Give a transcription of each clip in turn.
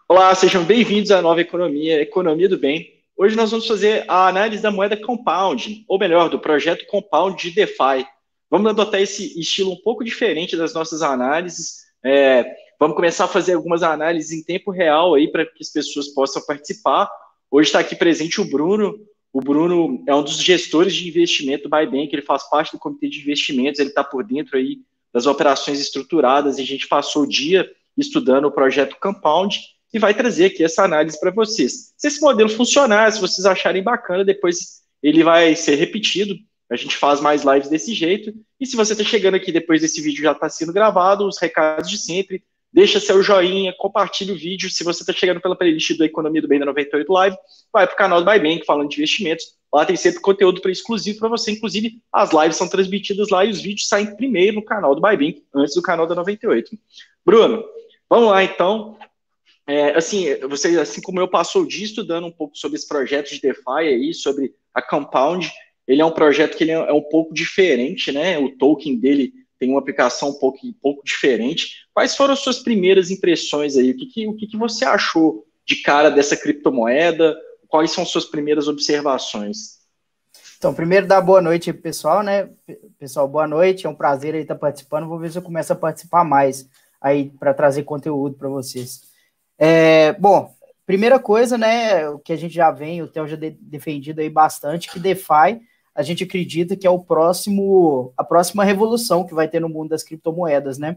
Olá, sejam bem-vindos à Nova Economia, Economia do Bem. Hoje nós vamos fazer a análise da moeda Compound, ou melhor, do projeto Compound de DeFi. Vamos adotar esse estilo um pouco diferente das nossas análises. Vamos começar a fazer algumas análises em tempo real aí para que as pessoas possam participar. Hoje está aqui presente o Bruno. O Bruno é um dos gestores de investimento do Bybank, ele faz parte do comitê de investimentos, ele está por dentro aí das operações estruturadas e a gente passou o dia estudando o projeto Compound e vai trazer aqui essa análise para vocês. Se esse modelo funcionar, se vocês acharem bacana, depois ele vai ser repetido. A gente faz mais lives desse jeito. E se você está chegando aqui depois desse vídeo já está sendo gravado, os recados de sempre, deixa seu joinha, compartilha o vídeo. Se você está chegando pela playlist do Economia do Bem da 98 Live, vai para o canal do Bybank falando de investimentos. Lá tem sempre conteúdo exclusivo para você. Inclusive, as lives são transmitidas lá e os vídeos saem primeiro no canal do Bybank, antes do canal da 98. Bruno, vamos lá então. Você, assim como eu, passou o dia estudando um pouco sobre esse projeto de DeFi aí, sobre a Compound. Ele é um projeto que ele é um pouco diferente, né? O token dele tem uma aplicação um pouco diferente. Quais foram as suas primeiras impressões aí? O que você achou de cara dessa criptomoeda? Quais são as suas primeiras observações? Então, primeiro dar boa noite aí pro pessoal, né? Pessoal, boa noite, é um prazer aí estar participando. Vou ver se eu começo a participar mais aí para trazer conteúdo para vocês. Bom, primeira coisa, né, o que a gente já vem, o Theo já defendido aí bastante, que DeFi, a gente acredita que é a próxima revolução que vai ter no mundo das criptomoedas, né?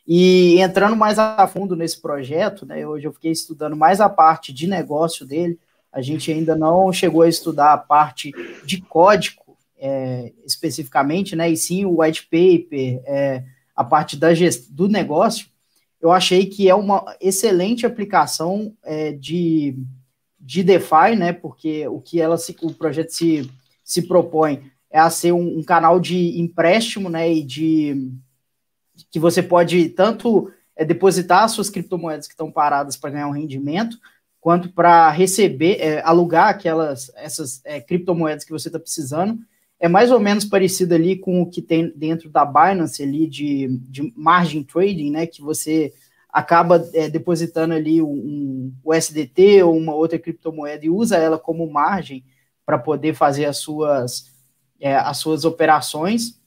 E entrando mais a fundo nesse projeto, né, hoje eu fiquei estudando mais a parte de negócio dele, a gente ainda não chegou a estudar a parte de código, especificamente, né, e sim o white paper, a parte do negócio. Eu achei que é uma excelente aplicação de DeFi, né? Porque o projeto se propõe é a ser um canal de empréstimo, né? E que você pode tanto depositar as suas criptomoedas que estão paradas para ganhar um rendimento, quanto para receber, alugar essas criptomoedas que você está precisando. É mais ou menos parecido ali com o que tem dentro da Binance ali de margin trading, né, que você acaba depositando ali um USDT ou uma outra criptomoeda e usa ela como margem para poder fazer as suas operações,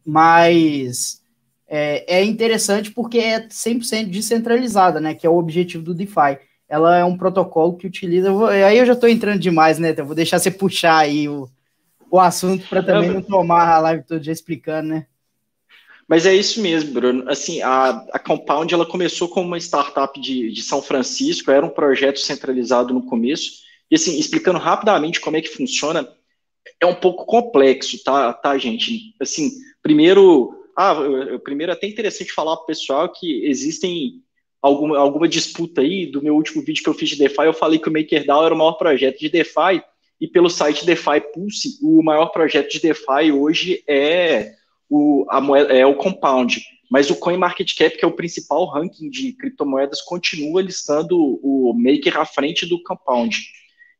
mas é interessante porque é 100% descentralizada, né, que é o objetivo do DeFi. Ela é um protocolo que utiliza... Aí eu já estou entrando demais, né, então vou deixar você puxar aí o assunto para também não tomar a live todo dia explicando, né? Mas é isso mesmo, Bruno. Assim, a Compound ela começou como uma startup de São Francisco, era um projeto centralizado no começo. E assim, explicando rapidamente como é que funciona, é um pouco complexo, tá, gente? Assim, primeiro até interessante falar para o pessoal que existem alguma disputa aí. Do meu último vídeo que eu fiz de DeFi, eu falei que o MakerDAO era o maior projeto de DeFi, e pelo site DeFi Pulse, o maior projeto de DeFi hoje é o Compound. Mas o CoinMarketCap, que é o principal ranking de criptomoedas, continua listando o Maker à frente do Compound.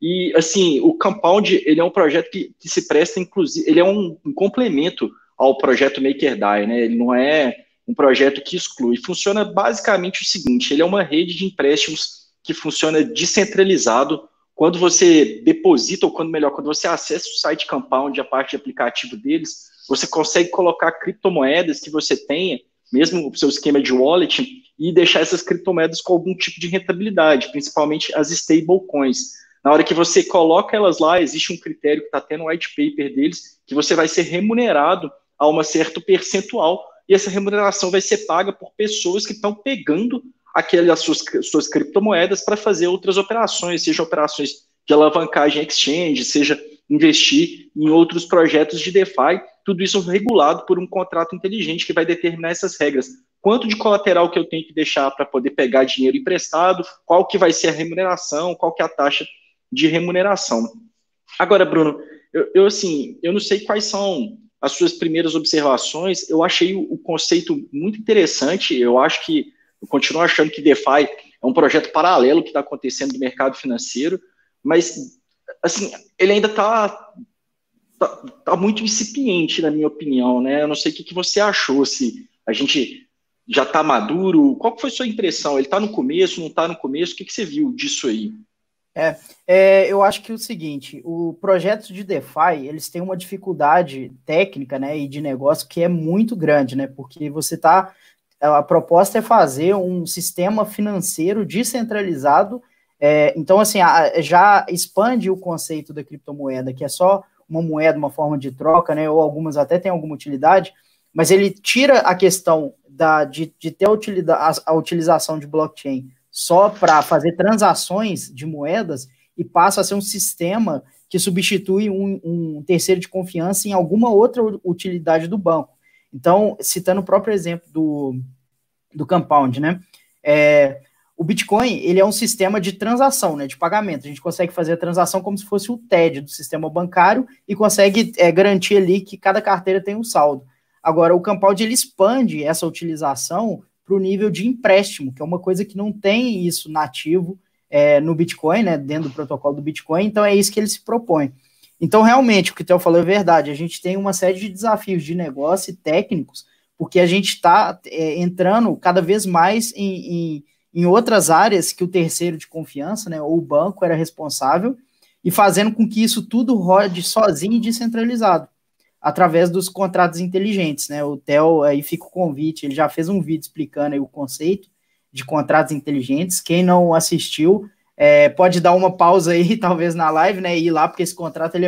E, assim, o Compound, ele é um projeto que se presta, inclusive, ele é um complemento ao projeto MakerDAI, né? Ele não é um projeto que exclui. Funciona basicamente o seguinte, ele é uma rede de empréstimos que funciona descentralizado. Quando você deposita, ou quando você acessa o site Compound, a parte de aplicativo deles, você consegue colocar criptomoedas que você tenha, mesmo o seu esquema de wallet, e deixar essas criptomoedas com algum tipo de rentabilidade, principalmente as stablecoins. Na hora que você coloca elas lá, existe um critério que está tendo no white paper deles, que você vai ser remunerado a um certo percentual, e essa remuneração vai ser paga por pessoas que estão pegando aquelas suas criptomoedas para fazer outras operações, seja operações de alavancagem exchange, seja investir em outros projetos de DeFi, tudo isso regulado por um contrato inteligente que vai determinar essas regras. Quanto de colateral que eu tenho que deixar para poder pegar dinheiro emprestado, qual que vai ser a remuneração, qual que é a taxa de remuneração. Agora, Bruno, eu não sei quais são as suas primeiras observações. Eu achei o conceito muito interessante. Eu continuo achando que DeFi é um projeto paralelo que está acontecendo no mercado financeiro, mas assim, ele ainda está muito incipiente, na minha opinião, né? Eu não sei o que você achou, se a gente já está maduro? Qual que foi a sua impressão? Ele está no começo, não está no começo? O que você viu disso aí? Eu acho que é o seguinte, o projeto de DeFi, eles têm uma dificuldade técnica, né, e de negócio que é muito grande, né, porque a proposta é fazer um sistema financeiro descentralizado, então, assim, já expande o conceito da criptomoeda, que é só uma moeda, uma forma de troca, né, ou algumas até têm alguma utilidade, mas ele tira a questão de ter a utilização de blockchain só para fazer transações de moedas e passa a ser um sistema que substitui um terceiro de confiança em alguma outra utilidade do banco. Então, citando o próprio exemplo do Compound, né? O Bitcoin, ele é um sistema de transação, né, de pagamento. A gente consegue fazer a transação como se fosse o TED do sistema bancário e consegue garantir ali que cada carteira tem um saldo. Agora, o Compound, ele expande essa utilização para o nível de empréstimo, que é uma coisa que não tem isso nativo no Bitcoin, né, dentro do protocolo do Bitcoin, então é isso que ele se propõe. Então, realmente, o que o Theo falou é verdade, a gente tem uma série de desafios de negócio e técnicos, porque a gente está entrando cada vez mais em outras áreas que o terceiro de confiança, né, ou o banco era responsável, e fazendo com que isso tudo rode sozinho e descentralizado, através dos contratos inteligentes, né? O Theo, aí fica o convite, ele já fez um vídeo explicando aí o conceito de contratos inteligentes. Quem não assistiu, pode dar uma pausa aí, talvez na live, né? E ir lá, porque esse contrato ele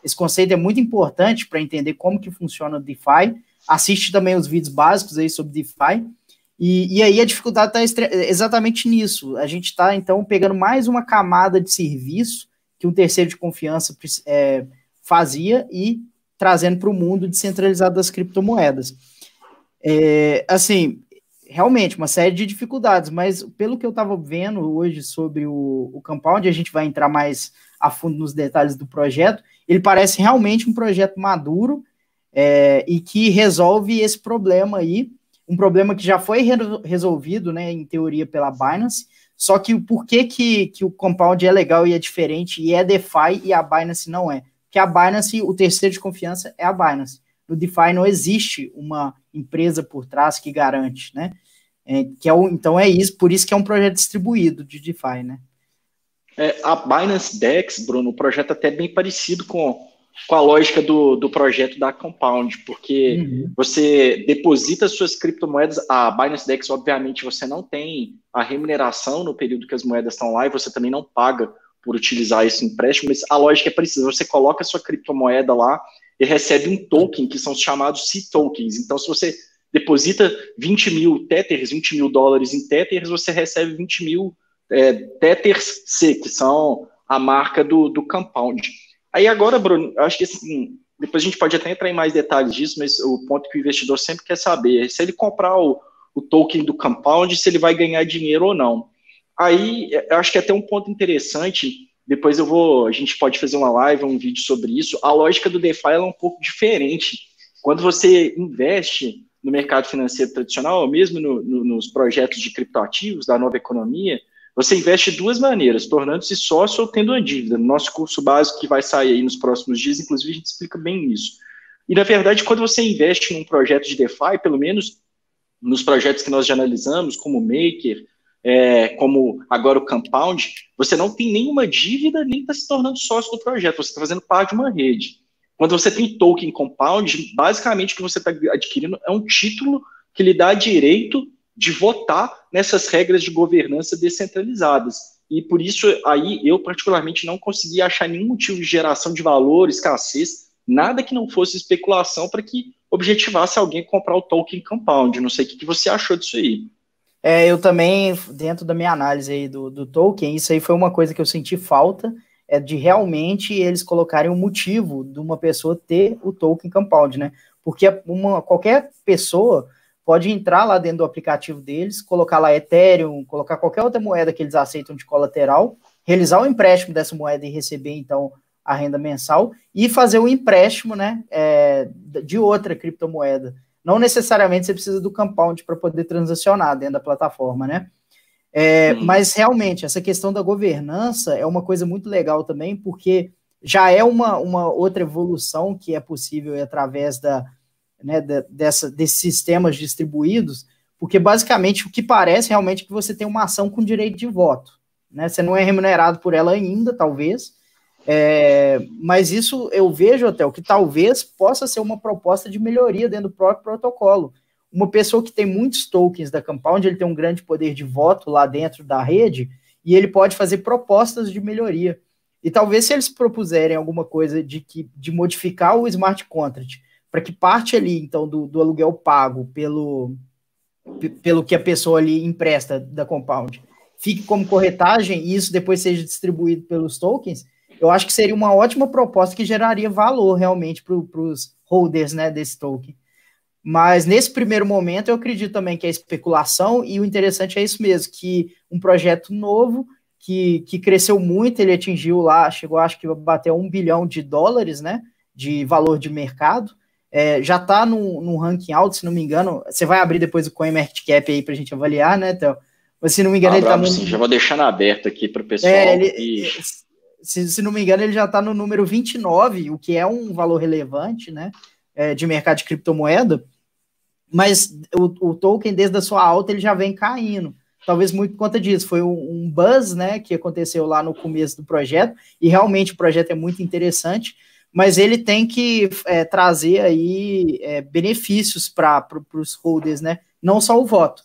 esse conceito é muito importante para entender como que funciona o DeFi. Assiste também os vídeos básicos aí sobre DeFi. E aí a dificuldade está exatamente nisso. A gente está, então, pegando mais uma camada de serviço que um terceiro de confiança fazia e trazendo para o mundo descentralizado das criptomoedas. Assim, realmente, uma série de dificuldades, mas pelo que eu estava vendo hoje sobre o Compound, a gente vai entrar mais a fundo nos detalhes do projeto, ele parece realmente um projeto maduro e que resolve esse problema aí, um problema que já foi resolvido, né, em teoria pela Binance, só que o porquê que o Compound é legal e é diferente, e é DeFi e a Binance não é? Que a Binance, o terceiro de confiança é a Binance. No DeFi não existe uma empresa por trás que garante, né? Então é isso, por isso que é um projeto distribuído de DeFi, né? A Binance Dex, Bruno, o projeto é até bem parecido com a lógica do projeto da Compound, porque você deposita suas criptomoedas, a Binance Dex, obviamente, você não tem a remuneração no período que as moedas estão lá e você também não paga por utilizar esse empréstimo, mas a lógica é parecida. Você coloca a sua criptomoeda lá e recebe um token, que são os chamados C-tokens. Então, se você deposita 20 mil Tethers, 20 mil dólares em Tethers, você recebe 20 mil Tethers C, que são a marca do Compound. Aí agora, Bruno, acho que assim, depois a gente pode até entrar em mais detalhes disso, mas o ponto que o investidor sempre quer saber é se ele comprar o token do Compound, se ele vai ganhar dinheiro ou não. Aí, eu acho que é até um ponto interessante, depois a gente pode fazer uma live, um vídeo sobre isso. A lógica do DeFi é um pouco diferente. Quando você investe no mercado financeiro tradicional, ou mesmo nos projetos de criptoativos da nova economia, você investe de duas maneiras, tornando-se sócio ou tendo uma dívida. No nosso curso básico, que vai sair aí nos próximos dias, inclusive, a gente explica bem isso. E, na verdade, quando você investe num projeto de DeFi, pelo menos nos projetos que nós já analisamos, como o Maker, como agora o Compound, você não tem nenhuma dívida, nem está se tornando sócio do projeto, você está fazendo parte de uma rede. Quando você tem token Compound, basicamente o que você está adquirindo é um título que lhe dá direito de votar nessas regras de governança descentralizadas. E por isso, aí, eu particularmente não consegui achar nenhum motivo de geração de valor, escassez, nada que não fosse especulação para que objetivasse alguém comprar o token Compound. Não sei o que você achou disso aí. Eu também, dentro da minha análise aí do token, isso aí foi uma coisa que eu senti falta, de realmente eles colocarem um motivo de uma pessoa ter o token Compound, né? Porque qualquer pessoa pode entrar lá dentro do aplicativo deles, colocar lá Ethereum, colocar qualquer outra moeda que eles aceitam de colateral, realizar o empréstimo dessa moeda e receber, então, a renda mensal, e fazer o empréstimo, né, de outra criptomoeda. Não necessariamente você precisa do Compound para poder transacionar dentro da plataforma, né? Mas, realmente, essa questão da governança é uma coisa muito legal também, porque já é uma outra evolução que é possível através né, desses sistemas distribuídos, porque basicamente o que parece realmente é que você tem uma ação com direito de voto, né? Você não é remunerado por ela ainda, talvez, mas isso eu vejo até o que talvez possa ser uma proposta de melhoria dentro do próprio protocolo. Uma pessoa que tem muitos tokens da Compound, ele tem um grande poder de voto lá dentro da rede, e ele pode fazer propostas de melhoria. E talvez se eles propuserem alguma coisa de modificar o smart contract, para que parte ali, então, do aluguel pago pelo que a pessoa ali empresta da Compound fique como corretagem e isso depois seja distribuído pelos tokens, eu acho que seria uma ótima proposta que geraria valor realmente para os holders, né, desse token. Mas nesse primeiro momento eu acredito também que é especulação e o interessante é isso mesmo, que um projeto novo que cresceu muito, ele atingiu lá, chegou acho que bateu $1 bilhão, né, de valor de mercado, já está num ranking alto, se não me engano, você vai abrir depois o CoinMarketCap aí para a gente avaliar, né, então, mas se não me engano ele está no... Sim, já vou deixando aberto aqui para o pessoal. Se não me engano ele já está no número 29, o que é um valor relevante, né, de mercado de criptomoeda, mas o token desde a sua alta ele já vem caindo, talvez muito por conta disso, foi um buzz, né, que aconteceu lá no começo do projeto, e realmente o projeto é muito interessante, mas ele tem que trazer aí benefícios para os holders, né, não só o voto.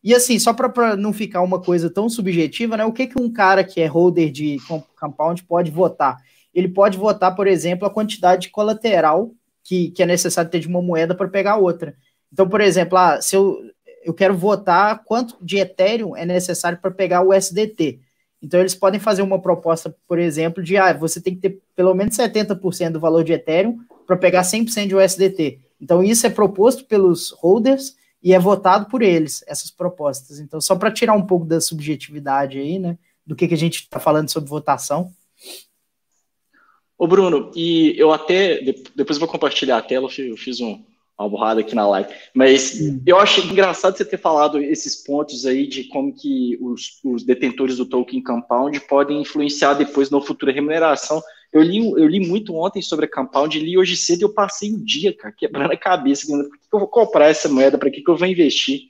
E assim, só para não ficar uma coisa tão subjetiva, né, o que um cara que é holder de Compound pode votar? Ele pode votar, por exemplo, a quantidade de colateral que é necessário ter de uma moeda para pegar outra. Então, por exemplo, se eu quero votar quanto de Ethereum é necessário para pegar o USDT. Então, eles podem fazer uma proposta, por exemplo, de você tem que ter pelo menos 70% do valor de Ethereum para pegar 100% de USDT. Então, isso é proposto pelos holders e é votado por eles, essas propostas. Então, só para tirar um pouco da subjetividade aí, né, do que a gente está falando sobre votação. Ô, Bruno, e eu até, depois vou compartilhar a tela, eu fiz uma borrada aqui na live, mas eu achei engraçado você ter falado esses pontos aí de como que os detentores do token Compound podem influenciar depois na futura remuneração. Eu li muito ontem sobre a Compound, li hoje cedo e eu passei o dia, cara, quebrando a cabeça, por que eu vou comprar essa moeda, para que eu vou investir,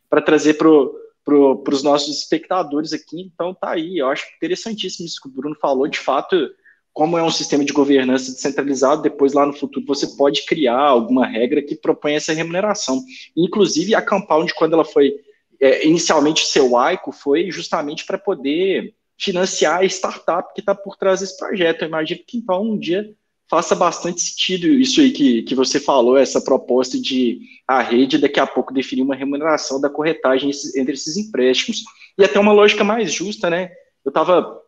para trazer para os nossos espectadores aqui. Então tá aí, eu acho interessantíssimo isso que o Bruno falou, de fato. Como é um sistema de governança descentralizado, depois lá no futuro você pode criar alguma regra que propõe essa remuneração. Inclusive, a Compound, quando ela foi inicialmente seu ICO, foi justamente para poder financiar a startup que está por trás desse projeto. Eu imagino que então um dia faça bastante sentido isso aí que você falou, essa proposta de a rede daqui a pouco definir uma remuneração da corretagem entre esses empréstimos. E até uma lógica mais justa, né? Eu estava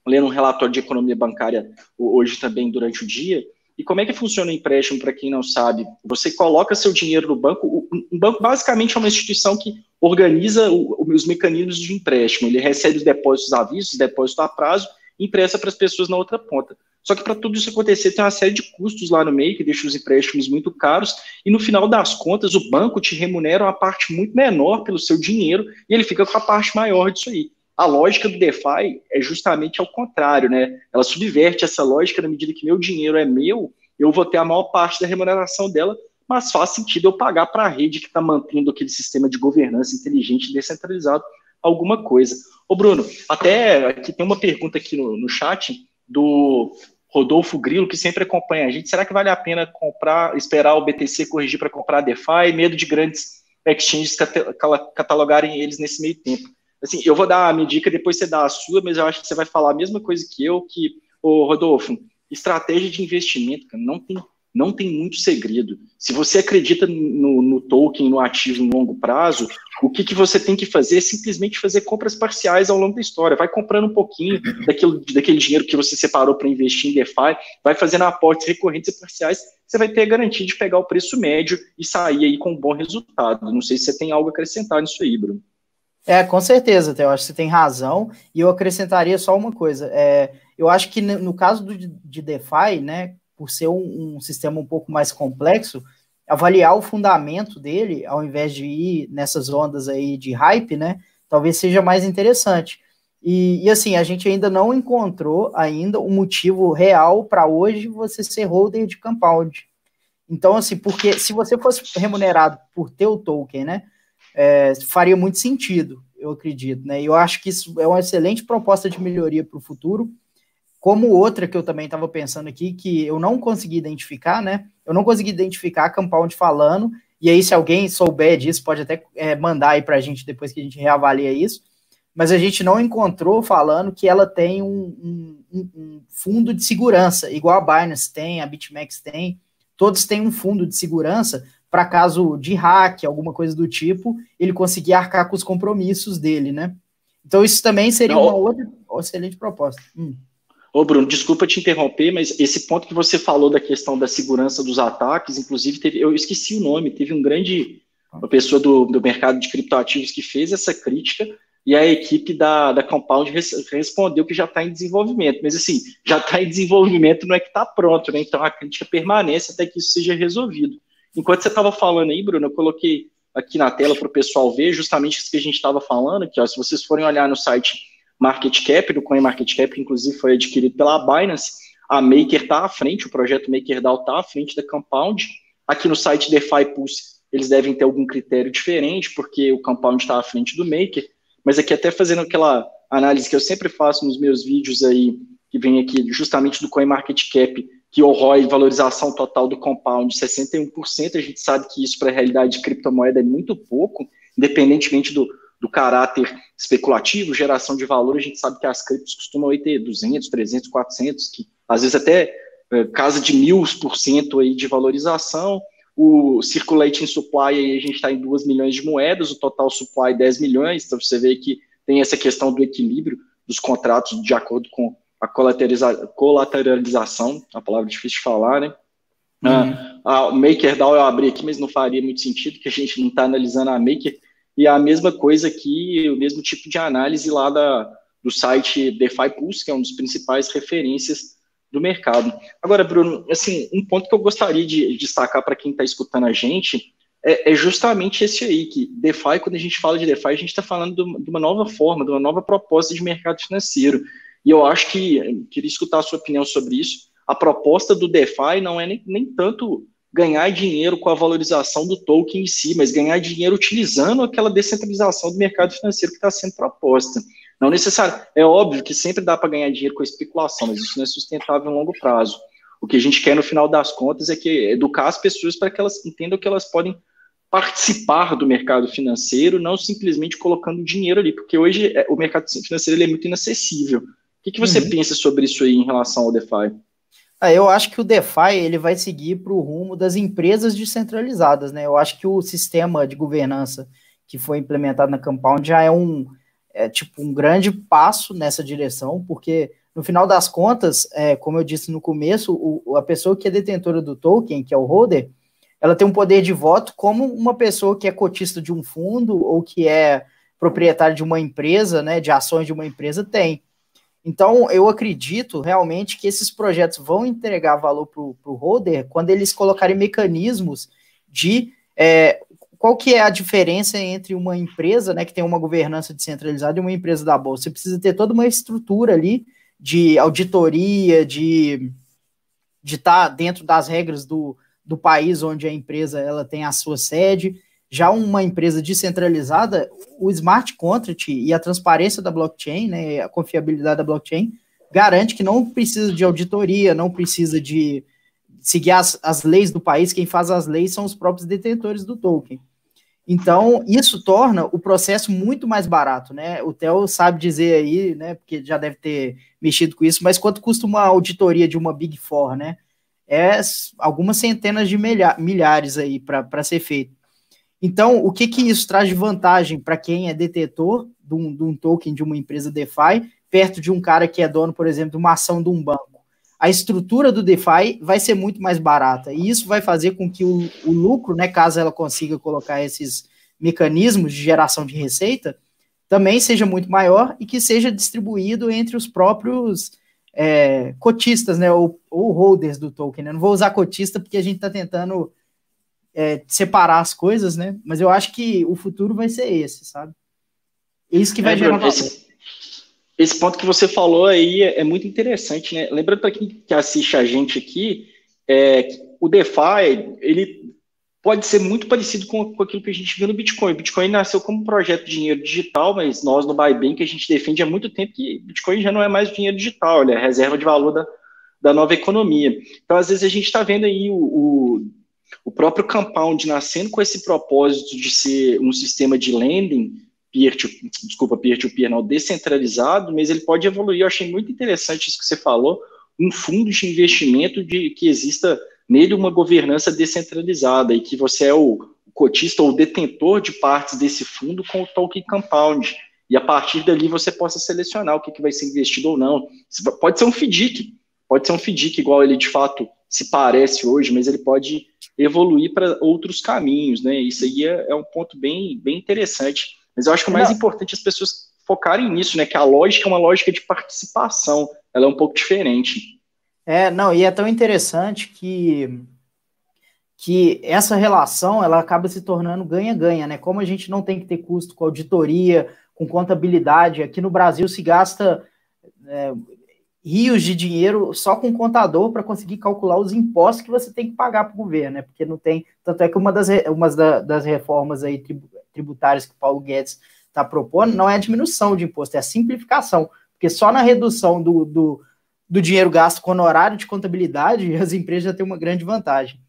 lendo um relatório de economia bancária hoje também durante o dia, e como é que funciona o empréstimo, para quem não sabe? Você coloca seu dinheiro no banco, um banco basicamente é uma instituição que organiza os mecanismos de empréstimo, ele recebe os depósitos à vista, os depósitos a prazo, e empresta para as pessoas na outra ponta. Só que para tudo isso acontecer tem uma série de custos lá no meio, que deixa os empréstimos muito caros, e no final das contas o banco te remunera uma parte muito menor pelo seu dinheiro, e ele fica com a parte maior disso aí. A lógica do DeFi é justamente ao contrário, né? Ela subverte essa lógica na medida que meu dinheiro é meu, eu vou ter a maior parte da remuneração dela, mas faz sentido eu pagar para a rede que está mantendo aquele sistema de governança inteligente e descentralizado alguma coisa. Ô Bruno, até aqui tem uma pergunta aqui no chat do Rodolfo Grilo, que sempre acompanha a gente. Será que vale a pena esperar o BTC corrigir para comprar DeFi? Medo de grandes exchanges catalogarem eles nesse meio tempo. Assim, eu vou dar a minha dica, depois você dá a sua, mas eu acho que você vai falar a mesma coisa que eu, Rodolfo, estratégia de investimento, cara, não tem muito segredo. Se você acredita no token, no ativo em longo prazo, o que você tem que fazer é simplesmente fazer compras parciais ao longo da história. Vai comprando um pouquinho daquele dinheiro que você separou para investir em DeFi, vai fazendo aportes recorrentes e parciais, você vai ter a garantia de pegar o preço médio e sair aí com um bom resultado. Não sei se você tem algo a acrescentar nisso aí, Bruno. Com certeza, eu acho que você tem razão, e eu acrescentaria só uma coisa, eu acho que no caso de DeFi, né, por ser um sistema um pouco mais complexo, avaliar o fundamento dele, ao invés de ir nessas ondas aí de hype, né, talvez seja mais interessante, e assim, a gente ainda não encontrou ainda um motivo real para hoje você ser holder de Compound. Então, assim, porque se você fosse remunerado por ter o token, né, faria muito sentido, eu acredito, né? E eu acho que isso é uma excelente proposta de melhoria para o futuro. Como outra que eu também estava pensando aqui, que eu não consegui identificar, né? Eu não consegui identificar a Compound falando, e aí se alguém souber disso, pode até mandar aí para a gente depois que a gente reavalia isso, mas a gente não encontrou falando que ela tem um fundo de segurança, igual a Binance tem, a BitMEX tem, todos têm um fundo de segurança para caso de hack, alguma coisa do tipo, ele conseguir arcar com os compromissos dele, né? Então isso também seria uma outra excelente proposta. Ô, Bruno, desculpa te interromper, mas esse ponto que você falou da questão da segurança dos ataques, inclusive, eu esqueci o nome, teve uma pessoa do mercado de criptoativos que fez essa crítica, e a equipe da Compound respondeu que já está em desenvolvimento. Mas, assim, já está em desenvolvimento, não é que está pronto, né? Então, a crítica permanece até que isso seja resolvido. Enquanto você estava falando aí, Bruno, eu coloquei aqui na tela para o pessoal ver justamente isso que a gente estava falando, que, ó, se vocês forem olhar no site MarketCap, do CoinMarketCap, que inclusive foi adquirido pela Binance, a Maker está à frente, o projeto MakerDAO está à frente da Compound. Aqui no site DeFi Pulse, eles devem ter algum critério diferente, porque o Compound está à frente do Maker, mas aqui até fazendo aquela análise que eu sempre faço nos meus vídeos aí, que vem aqui justamente do CoinMarketCap, que o ROI, valorização total do Compound, 61%, a gente sabe que isso para a realidade de criptomoeda é muito pouco, independentemente do caráter especulativo, geração de valor, a gente sabe que as criptos costumam aí ter 200, 300, 400, que às vezes até casa de 1000% aí de valorização. O circulating supply, aí a gente está em 2 milhões de moedas, o total supply 10 milhões, então você vê que tem essa questão do equilíbrio dos contratos de acordo com a colateralização, a palavra difícil de falar, né? A MakerDAO eu abri aqui, mas não faria muito sentido, que a gente não está analisando a Maker, e a mesma coisa aqui, o mesmo tipo de análise lá do site DeFi Pulse, que é um dos principais referências do mercado. Agora, Bruno, assim, um ponto que eu gostaria de destacar para quem está escutando a gente é justamente esse aí, que DeFi, quando a gente fala de DeFi, a gente está falando de uma nova forma, de uma nova proposta de mercado financeiro. E eu acho que, queria escutar a sua opinião sobre isso, a proposta do DeFi não é nem tanto ganhar dinheiro com a valorização do token em si, mas ganhar dinheiro utilizando aquela descentralização do mercado financeiro que está sendo proposta. Não necessário. É óbvio que sempre dá para ganhar dinheiro com a especulação, mas isso não é sustentável a longo prazo. O que a gente quer, no final das contas, é educar as pessoas para que elas entendam que elas podem participar do mercado financeiro, não simplesmente colocando dinheiro ali, porque hoje o mercado financeiro ele é muito inacessível. O que você pensa sobre isso aí em relação ao DeFi? Eu acho que o DeFi ele vai seguir para o rumo das empresas descentralizadas, né? Eu acho que o sistema de governança que foi implementado na Compound já é um grande passo nessa direção, porque no final das contas, como eu disse no começo, a pessoa que é detentora do token, que é o holder, ela tem um poder de voto como uma pessoa que é cotista de um fundo ou que é proprietário de uma empresa, né, de ações de uma empresa tem. Então, eu acredito realmente que esses projetos vão entregar valor para o holder quando eles colocarem mecanismos de qual que é a diferença entre uma empresa, né, que tem uma governança descentralizada e uma empresa da bolsa. Você precisa ter toda uma estrutura ali de auditoria, de estar dentro das regras do país onde a empresa ela tem a sua sede. Já uma empresa descentralizada, o smart contract e a transparência da blockchain, né, a confiabilidade da blockchain, garante que não precisa de auditoria, não precisa de seguir as leis do país. Quem faz as leis são os próprios detentores do token. Então, isso torna o processo muito mais barato, né? O Theo sabe dizer aí, né, porque já deve ter mexido com isso, mas quanto custa uma auditoria de uma Big Four, né? Algumas centenas de milhares aí para ser feito. Então, o que isso traz de vantagem para quem é detentor de um token de uma empresa DeFi, perto de um cara que é dono, por exemplo, de uma ação de um banco? A estrutura do DeFi vai ser muito mais barata, e isso vai fazer com que o lucro, né, caso ela consiga colocar esses mecanismos de geração de receita, também seja muito maior e que seja distribuído entre os próprios cotistas, né, ou holders do token. Né? Não vou usar cotista porque a gente está tentando separar as coisas, né? Mas eu acho que o futuro vai ser esse, sabe? Isso que vai gerar valor. Esse ponto que você falou aí é muito interessante, né? Lembrando para quem que assiste a gente aqui, o DeFi, ele pode ser muito parecido com aquilo que a gente viu no Bitcoin. O Bitcoin nasceu como um projeto de dinheiro digital, mas nós no Buybank a gente defende há muito tempo que Bitcoin já não é mais dinheiro digital, ele é reserva de valor da nova economia. Então, às vezes, a gente está vendo aí o próprio Compound nascendo com esse propósito de ser um sistema de lending, peer-to-peer, não, descentralizado, mas ele pode evoluir. Eu achei muito interessante isso que você falou, um fundo de investimento de que exista nele uma governança descentralizada e que você é o cotista ou detentor de partes desse fundo com o token Compound. E a partir dali você possa selecionar o que vai ser investido ou não. Pode ser um FDIC, igual ele de fato se parece hoje, mas ele pode evoluir para outros caminhos, né? Isso aí é um ponto bem interessante. Mas eu acho que o mais importante é as pessoas focarem nisso, né? Que a lógica é uma lógica de participação, ela é um pouco diferente. E é tão interessante que essa relação ela acaba se tornando ganha-ganha, né? Como a gente não tem que ter custo com auditoria, com contabilidade, aqui no Brasil se gasta rios de dinheiro só com contador para conseguir calcular os impostos que você tem que pagar para o governo, né? Porque não tem. Tanto é que uma das reformas aí tributárias que o Paulo Guedes está propondo não é a diminuição de imposto, é a simplificação. Porque só na redução do dinheiro gasto com honorário de contabilidade, as empresas já têm uma grande vantagem.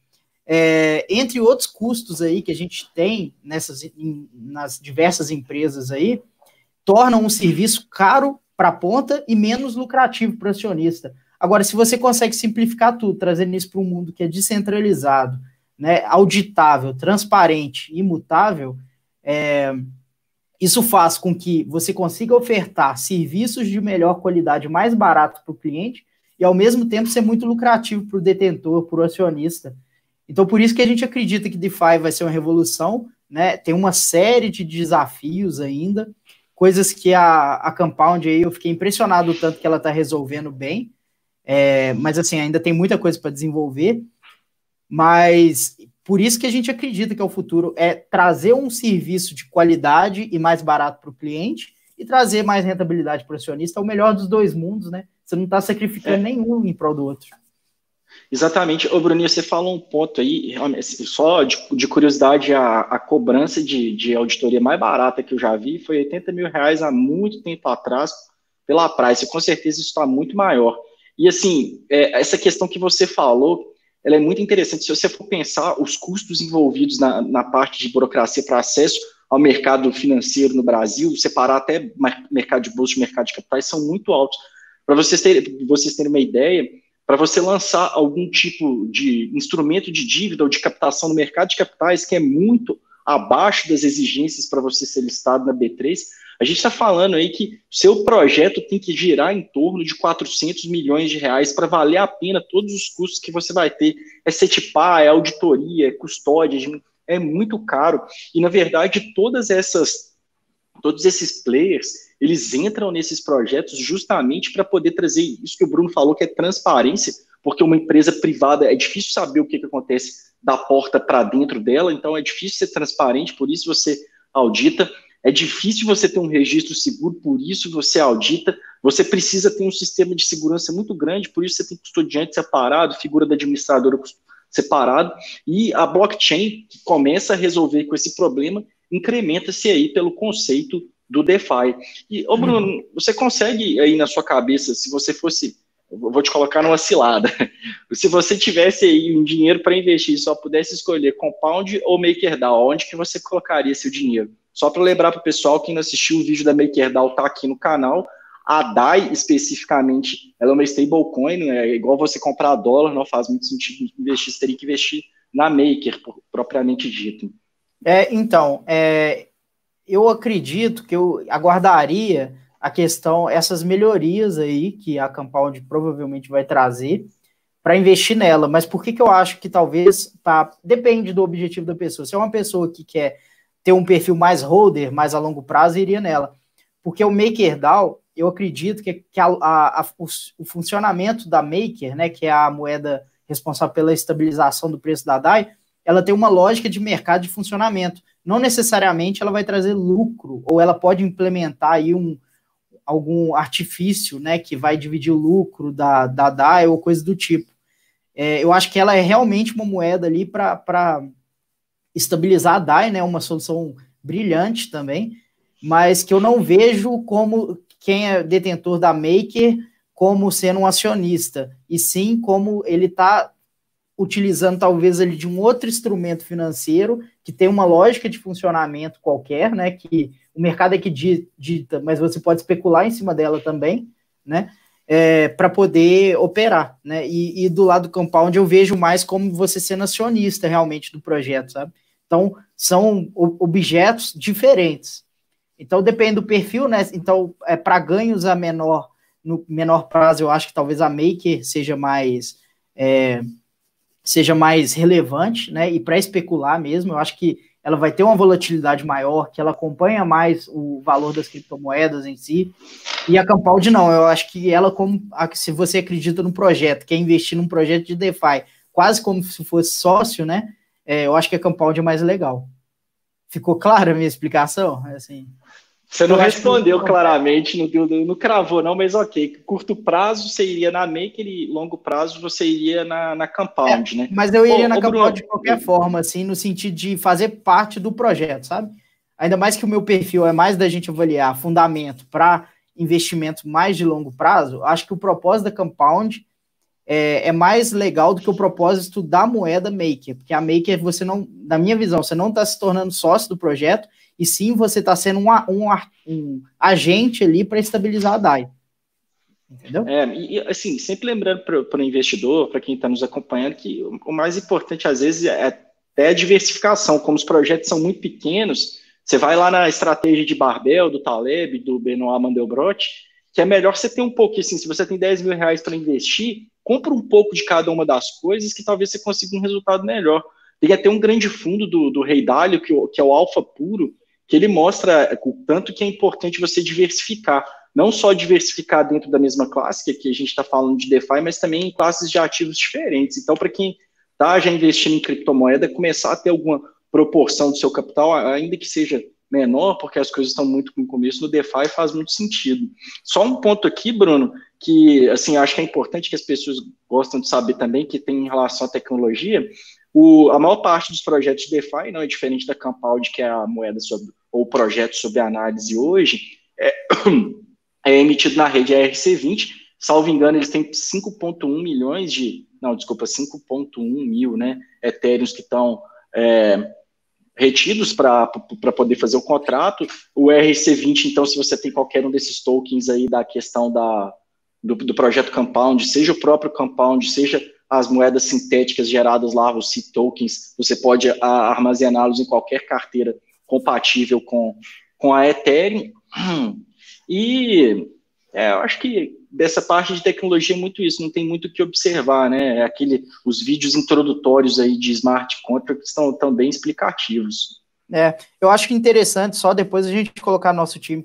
Entre outros custos aí que a gente tem nas diversas empresas aí, tornam um serviço caro para a ponta e menos lucrativo para o acionista. Agora, se você consegue simplificar tudo, trazendo isso para um mundo que é descentralizado, né, auditável, transparente, imutável, isso faz com que você consiga ofertar serviços de melhor qualidade mais barato para o cliente e, ao mesmo tempo, ser muito lucrativo para o detentor, para o acionista. Então, por isso que a gente acredita que DeFi vai ser uma revolução, né? Tem uma série de desafios ainda, coisas que a Compound aí eu fiquei impressionado o tanto que ela está resolvendo bem, mas assim, ainda tem muita coisa para desenvolver, mas por isso que a gente acredita que é o futuro, é trazer um serviço de qualidade e mais barato para o cliente e trazer mais rentabilidade para o acionista, é o melhor dos dois mundos, né? Você não está sacrificando nenhum em prol do outro. Exatamente. Ô, Bruninho, você falou um ponto aí, só de curiosidade, a cobrança de auditoria mais barata que eu já vi foi R$80 mil há muito tempo atrás, pela Price. Com certeza isso está muito maior. E assim, essa questão que você falou, ela é muito interessante. Se você for pensar os custos envolvidos na parte de burocracia para acesso ao mercado financeiro no Brasil, separar até mercado de bolsa e mercado de capitais, são muito altos. Para vocês terem uma ideia, para você lançar algum tipo de instrumento de dívida ou de captação no mercado de capitais que é muito abaixo das exigências para você ser listado na B3, a gente está falando aí que seu projeto tem que girar em torno de R$400 milhões para valer a pena todos os custos que você vai ter. É CETIPA, é auditoria, é custódia, é muito caro. E, na verdade, todos esses players, eles entram nesses projetos justamente para poder trazer isso que o Bruno falou, que é transparência, porque uma empresa privada é difícil saber o que acontece da porta para dentro dela, então é difícil ser transparente, por isso você audita, é difícil você ter um registro seguro, por isso você audita, você precisa ter um sistema de segurança muito grande, por isso você tem custodiante separado, figura da administradora separado, e a blockchain que começa a resolver com esse problema, incrementa-se aí pelo conceito do DeFi. E, ô Bruno, você consegue aí na sua cabeça, se você fosse, eu vou te colocar numa cilada, se você tivesse aí um dinheiro para investir, só pudesse escolher Compound ou MakerDAO, onde que você colocaria seu dinheiro? Só para lembrar para o pessoal, quem não assistiu o vídeo da MakerDAO está aqui no canal. A DAI, especificamente, ela é uma stablecoin, né? É igual você comprar dólar, não faz muito sentido investir, você teria que investir na Maker, propriamente dito. Eu acredito que eu aguardaria a questão, essas melhorias aí que a Compound provavelmente vai trazer para investir nela, mas por que eu acho que talvez, depende do objetivo da pessoa. Se é uma pessoa que quer ter um perfil mais holder, mais a longo prazo, iria nela. Porque o MakerDAO, eu acredito que o funcionamento da Maker, né, que é a moeda responsável pela estabilização do preço da DAI, ela tem uma lógica de mercado de funcionamento. Não necessariamente ela vai trazer lucro, ou ela pode implementar aí algum artifício, né, que vai dividir o lucro da DAI ou coisa do tipo. eu acho que ela é realmente uma moeda ali para estabilizar a DAI, né? Uma solução brilhante também, mas que eu não vejo como quem é detentor da Maker como sendo um acionista, e sim como ele está utilizando talvez ali de um outro instrumento financeiro que tem uma lógica de funcionamento qualquer, né? Que o mercado é que dita, mas você pode especular em cima dela também, né? Para poder operar, né? E do lado do Compound eu vejo mais como você sendo acionista realmente do projeto, sabe? Então, são objetos diferentes. Então, depende do perfil, né? Então, para ganhos no menor prazo, eu acho que talvez a Maker seja mais relevante, né? E para especular mesmo, eu acho que ela vai ter uma volatilidade maior, que ela acompanha mais o valor das criptomoedas em si. E a Compound não, eu acho que ela, se você acredita no projeto, quer investir num projeto de DeFi, quase como se fosse sócio, né? Eu acho que a Compound é mais legal. Ficou clara a minha explicação? Assim, você não respondeu claramente, não cravou não, mas ok. Curto prazo você iria na Maker e longo prazo você iria na Compound, né? Mas eu iria na Compound de qualquer forma, assim, no sentido de fazer parte do projeto, sabe? Ainda mais que o meu perfil é mais da gente avaliar fundamento para investimento mais de longo prazo, acho que o propósito da Compound é mais legal do que o propósito da moeda Maker, porque a Maker, você não, na minha visão, você não está se tornando sócio do projeto, e sim você está sendo um agente ali para estabilizar a DAI. Entendeu? E assim, sempre lembrando para o investidor, para quem está nos acompanhando, que o mais importante às vezes é até a diversificação. Como os projetos são muito pequenos, você vai lá na estratégia de Barbell, do Taleb, do Benoit Mandelbrot, que é melhor você ter um pouco, assim, se você tem 10 mil reais para investir, compra um pouco de cada uma das coisas que talvez você consiga um resultado melhor. Tem até um grande fundo do Rei Dalio, que é o Alfa Puro, que ele mostra o tanto que é importante você diversificar. Não só diversificar dentro da mesma classe, que aqui a gente está falando de DeFi, mas também em classes de ativos diferentes. Então, para quem está já investindo em criptomoeda, começar a ter alguma proporção do seu capital, ainda que seja menor, porque as coisas estão muito no começo, no DeFi faz muito sentido. Só um ponto aqui, Bruno, que assim, acho que é importante que as pessoas gostam de saber também, que tem em relação à tecnologia, a maior parte dos projetos de DeFi não é diferente da Compound, que é a moeda ou o projeto sob análise hoje, é emitido na rede ERC20, salvo engano, eles têm 5,1 milhões 5,1 mil, né, etéreos que estão retidos para poder fazer o contrato. O ERC20, então, se você tem qualquer um desses tokens aí da questão do projeto Compound, seja o próprio Compound, seja as moedas sintéticas geradas lá, os seed tokens, você pode armazená-los em qualquer carteira compatível com a Ethereum. E eu acho que dessa parte de tecnologia é muito isso, não tem muito o que observar, né? Os vídeos introdutórios aí de smart contracts estão bem explicativos. Eu acho que interessante só depois a gente colocar no nosso time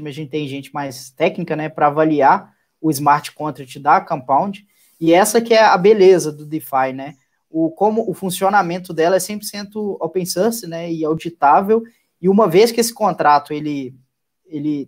a gente tem gente mais técnica, né, para avaliar o smart contract da Compound, e essa que é a beleza do DeFi, né? Como o funcionamento dela é 100% open source, né, e auditável, e uma vez que esse contrato ele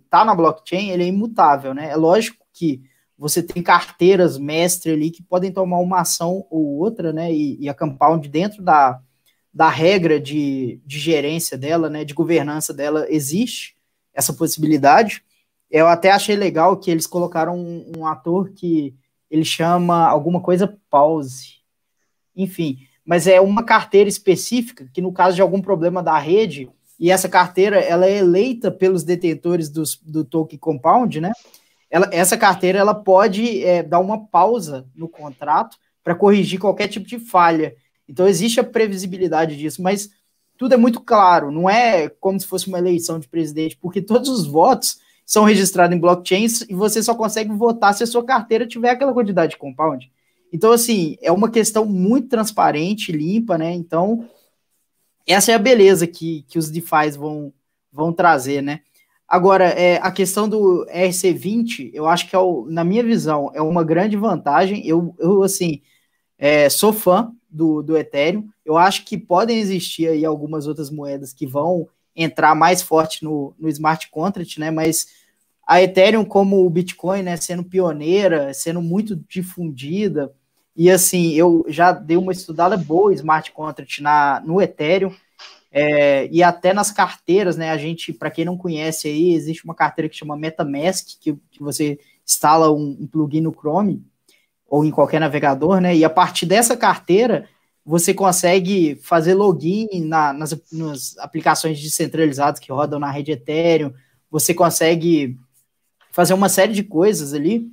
tá na blockchain, ele é imutável, né? É lógico que você tem carteiras mestre ali que podem tomar uma ação ou outra, né? E a Compound, dentro da regra de gerência dela, né? De governança dela, existe essa possibilidade. Eu até achei legal que eles colocaram um ator que ele chama alguma coisa pause. Enfim, mas é uma carteira específica que, no caso de algum problema da rede, e essa carteira ela é eleita pelos detentores do token Compound, né? Essa carteira ela pode dar uma pausa no contrato para corrigir qualquer tipo de falha. Então existe a previsibilidade disso, mas tudo é muito claro, não é como se fosse uma eleição de presidente, porque todos os votos são registrados em blockchains e você só consegue votar se a sua carteira tiver aquela quantidade de Compound. Então, assim, é uma questão muito transparente, limpa, né? Então, essa é a beleza que os DeFis vão trazer, né? Agora, a questão do ERC20, eu acho que, na minha visão, é uma grande vantagem. Eu assim, sou fã do Ethereum. Eu acho que podem existir aí algumas outras moedas que vão entrar mais forte no smart contract, né? Mas a Ethereum, como o Bitcoin, né, sendo pioneira, sendo muito difundida, E assim, eu já dei uma estudada boa em smart contract no Ethereum, e até nas carteiras, né? A gente, para quem não conhece aí, existe uma carteira que chama MetaMask, que você instala um plugin no Chrome ou em qualquer navegador, né? E a partir dessa carteira você consegue fazer login nas aplicações descentralizadas que rodam na rede Ethereum, você consegue fazer uma série de coisas ali.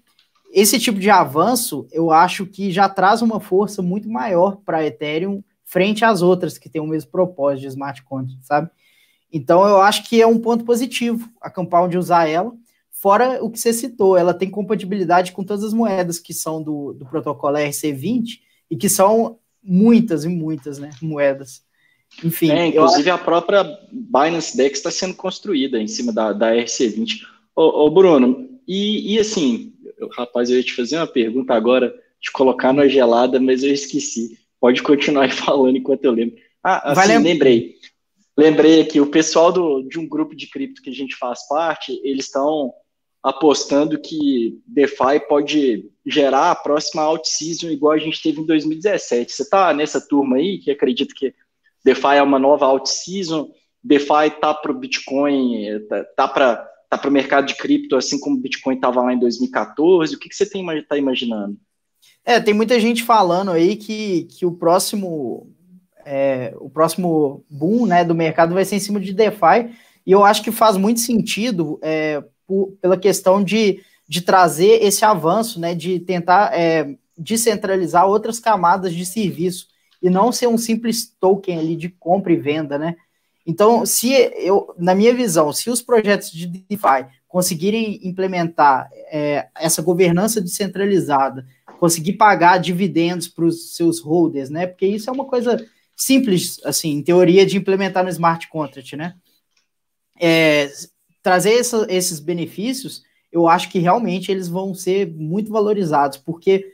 Esse tipo de avanço, eu acho que já traz uma força muito maior para a Ethereum frente às outras que têm o mesmo propósito de smart contract, sabe? Então, eu acho que é um ponto positivo a Compound usar ela, fora o que você citou, ela tem compatibilidade com todas as moedas que são do protocolo ERC20 e que são muitas e muitas, né, moedas. Enfim. Inclusive a própria Binance Dex está sendo construída em cima da ERC20. Ô Bruno, e assim, rapaz, eu ia te fazer uma pergunta agora, te colocar na gelada, mas eu esqueci. Pode continuar falando enquanto eu lembro. Assim, lembrei aqui, o pessoal de um grupo de cripto que a gente faz parte, eles estão apostando que DeFi pode gerar a próxima alt-season igual a gente teve em 2017. Você está nessa turma aí que acredita que DeFi é uma nova alt-season, DeFi tá para o Bitcoin, tá para o mercado de cripto, assim como o Bitcoin estava lá em 2014, o que você está imaginando? Tem muita gente falando aí que o próximo boom, né, do mercado vai ser em cima de DeFi, e eu acho que faz muito sentido pela questão de trazer esse avanço, né, de tentar descentralizar outras camadas de serviço, e não ser um simples token ali de compra e venda, né? Então, na minha visão, se os projetos de DeFi conseguirem implementar essa governança descentralizada, conseguir pagar dividendos para os seus holders, né? Porque isso é uma coisa simples, assim, em teoria, de implementar no smart contract, né? Trazer esses benefícios, eu acho que realmente eles vão ser muito valorizados, porque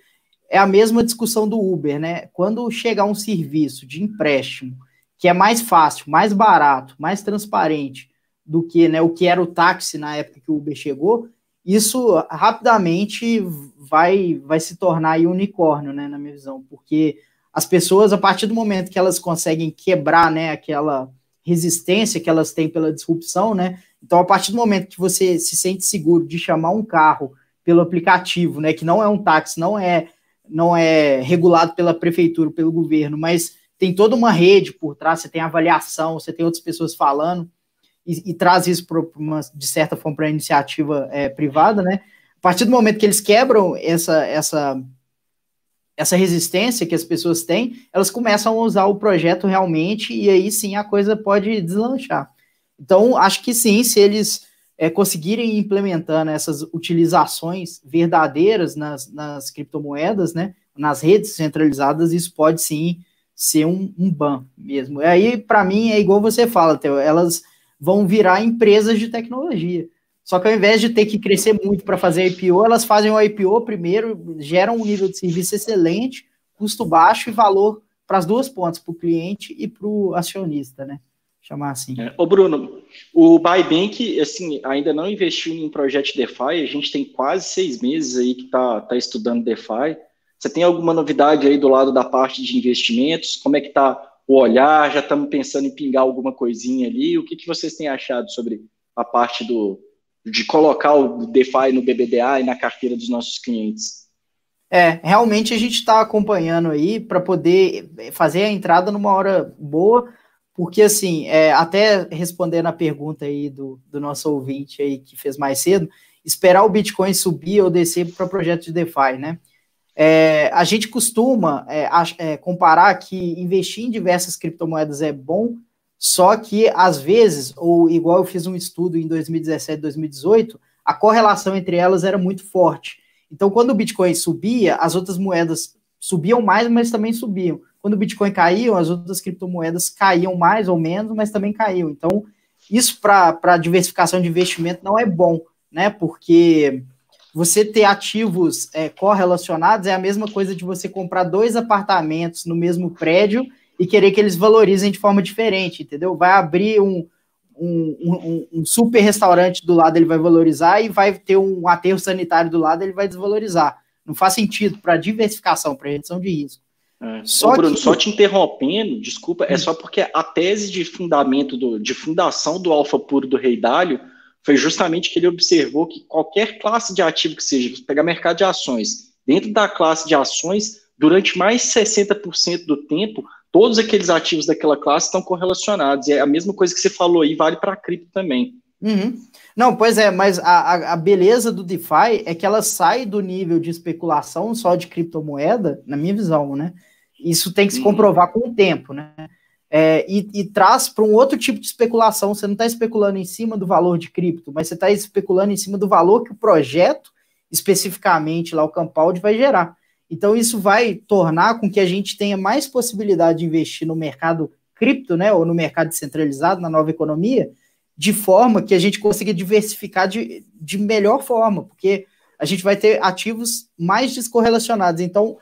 é a mesma discussão do Uber, né? Quando chegar um serviço de empréstimo que é mais fácil, mais barato, mais transparente do que, né, o que era o táxi na época que o Uber chegou, isso rapidamente vai se tornar aí um unicórnio, né, na minha visão, porque as pessoas, a partir do momento que elas conseguem quebrar, né, aquela resistência que elas têm pela disrupção, né, então a partir do momento que você se sente seguro de chamar um carro pelo aplicativo, né, que não é um táxi, não é regulado pela prefeitura, pelo governo, mas tem toda uma rede por trás, você tem avaliação, você tem outras pessoas falando, e traz isso de certa forma para a iniciativa privada, né? A partir do momento que eles quebram essa resistência que as pessoas têm, elas começam a usar o projeto realmente, e aí sim a coisa pode deslanchar. Então, acho que sim, se eles conseguirem ir implementando essas utilizações verdadeiras nas criptomoedas, né, nas redes centralizadas, isso pode sim ser um ban mesmo. E aí, para mim, é igual você fala, Theo, elas vão virar empresas de tecnologia. Só que ao invés de ter que crescer muito para fazer IPO, elas fazem o IPO primeiro, geram um nível de serviço excelente, custo baixo e valor para as duas pontas, para o cliente e para o acionista, né? Chamar assim. Ô Bruno, o Buybank, assim, ainda não investiu em um projeto de DeFi, a gente tem quase 6 meses aí que tá estudando DeFi. Você tem alguma novidade aí do lado da parte de investimentos? Como é que está o olhar? Já estamos pensando em pingar alguma coisinha ali? O que vocês têm achado sobre a parte de colocar o DeFi no BBDA e na carteira dos nossos clientes? Realmente a gente está acompanhando aí para poder fazer a entrada numa hora boa, porque assim, até respondendo a pergunta aí do nosso ouvinte aí que fez mais cedo, esperar o Bitcoin subir ou descer para projeto de DeFi, né? A gente costuma comparar que investir em diversas criptomoedas é bom, só que às vezes, ou igual eu fiz um estudo em 2017, 2018, a correlação entre elas era muito forte. Então, quando o Bitcoin subia, as outras moedas subiam mais, mas também subiam. Quando o Bitcoin caía, as outras criptomoedas caíam mais ou menos, mas também caíam. Então, isso para diversificação de investimento não é bom, né? Porque você ter ativos correlacionados é a mesma coisa de você comprar 2 apartamentos no mesmo prédio e querer que eles valorizem de forma diferente, entendeu? Vai abrir um super restaurante do lado, ele vai valorizar, e vai ter um aterro sanitário do lado, ele vai desvalorizar. Não faz sentido para diversificação, para redução de risco. Ô, Bruno, só te interrompendo, desculpa, é só porque a tese de fundamento, de fundação do Alfa Puro do Rei Dalio foi justamente que ele observou que qualquer classe de ativo que seja, se pegar mercado de ações, dentro da classe de ações, durante mais de 60% do tempo, todos aqueles ativos daquela classe estão correlacionados. E é a mesma coisa que você falou aí, vale para a cripto também. Uhum. Não, pois é, mas a beleza do DeFi é que ela sai do nível de especulação só de criptomoeda, na minha visão, né? Isso tem que se comprovar com o tempo, né? E traz para um outro tipo de especulação. Você não está especulando em cima do valor de cripto, mas você está especulando em cima do valor que o projeto, especificamente lá o Compound, vai gerar. Então isso vai tornar com que a gente tenha mais possibilidade de investir no mercado cripto, né? Ou no mercado descentralizado, na nova economia, de forma que a gente consiga diversificar de melhor forma, porque a gente vai ter ativos mais descorrelacionados. Então,